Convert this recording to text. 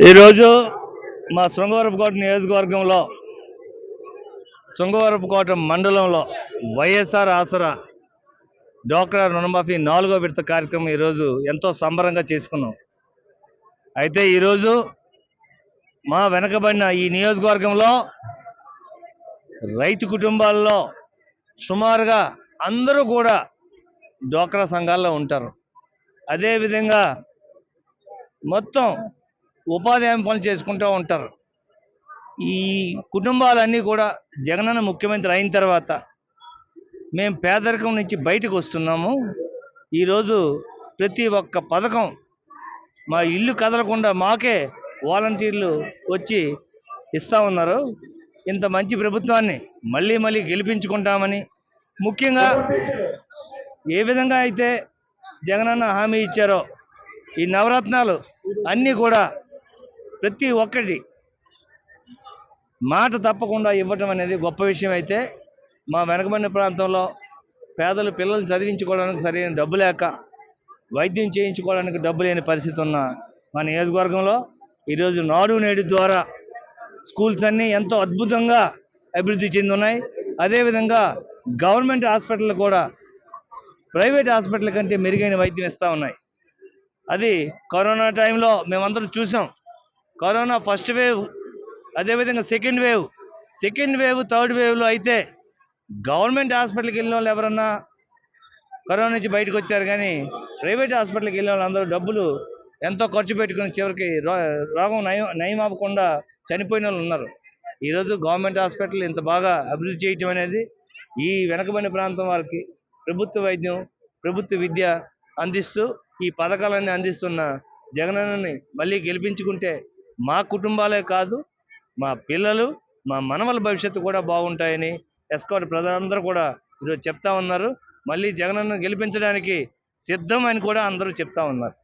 ఈరోజు మా శృంగవరపుకోట నియోజకవర్గంలో శృంగవరపుకోట మండలంలో వైఎస్ఆర్ ఆసరా డ్వాక్రా రుణమాఫీ 4వ విడత కార్యక్రమం ఈరోజు ఎంతో సంబరంగా చేసుకున్నాం. అయితే ఈరోజు మా వెనకబడిన ఈ నియోజకవర్గంలో రైతు కుటుంబాల్లో సుమారుగా అందరూ కూడా డ్వాక్రా సంఘాల్లో ఉంటారు. అదేవిధంగా మొత్తం ఉపాధి హామీ పనులు చేసుకుంటూ ఉంటారు. ఈ కుటుంబాలన్నీ కూడా జగనన్న ముఖ్యమంత్రి అయిన తర్వాత మేము పేదరికం నుంచి బయటకు వస్తున్నాము. ఈరోజు ప్రతి ఒక్క పథకం మా ఇల్లు కదలకుండా మాకే వాలంటీర్లు వచ్చి ఇస్తూ ఉన్నారు. ఇంత మంచి ప్రభుత్వాన్ని మళ్ళీ మళ్ళీ గెలిపించుకుంటామని, ముఖ్యంగా ఏ విధంగా అయితే జగనన్న హామీ ఇచ్చారో ఈ నవరత్నాలు అన్నీ కూడా ప్రతి ఒక్కటి మాట తప్పకుండా ఇవ్వటం అనేది గొప్ప విషయం. అయితే మా వెనకబడిన ప్రాంతంలో పేదలు పిల్లలు చదివించుకోవడానికి సరైన డబ్బు లేక, వైద్యం చేయించుకోవడానికి డబ్బు లేని పరిస్థితి ఉన్న మా నియోజకవర్గంలో ఈరోజు నాడు నేడు ద్వారా స్కూల్స్ అన్నీ ఎంతో అద్భుతంగా అభివృద్ధి చెంది ఉన్నాయి. అదేవిధంగా గవర్నమెంట్ హాస్పిటల్ కూడా ప్రైవేట్ హాస్పిటల్ కంటే మెరుగైన వైద్యం ఇస్తూ ఉన్నాయి. అది కరోనా టైంలో మేమందరం చూసాం. కరోనా ఫస్ట్ వేవ్, అదేవిధంగా సెకండ్ వేవ్ థర్డ్ వేవ్లో అయితే గవర్నమెంట్ హాస్పిటల్కి వెళ్ళిన వాళ్ళు ఎవరన్నా కరోనా నుంచి బయటకు వచ్చారు, కానీ ప్రైవేట్ హాస్పిటల్కి వెళ్ళిన వాళ్ళు అందరూ డబ్బులు ఎంతో ఖర్చు పెట్టుకుని చివరికి రోగం నయం అవ్వకుండా చనిపోయిన వాళ్ళు ఉన్నారు. ఈరోజు గవర్నమెంట్ హాస్పిటల్ ఇంత బాగా అభివృద్ధి చేయటం అనేది ఈ వెనకబడిన ప్రాంతం వారికి ప్రభుత్వ వైద్యం, ప్రభుత్వ విద్య అందిస్తూ ఈ పథకాలన్నీ అందిస్తున్న జగనన్నని మళ్ళీ గెలిపించుకుంటే మా కుటుంబాలే కాదు, మా పిల్లలు, మా మనవల భవిష్యత్తు కూడా బాగుంటాయని ఎస్కోట్ ప్రజలందరూ కూడా ఈరోజు చెప్తా ఉన్నారు. మళ్ళీ జగనన్నను గెలిపించడానికి సిద్ధం అని కూడా అందరూ చెప్తా ఉన్నారు.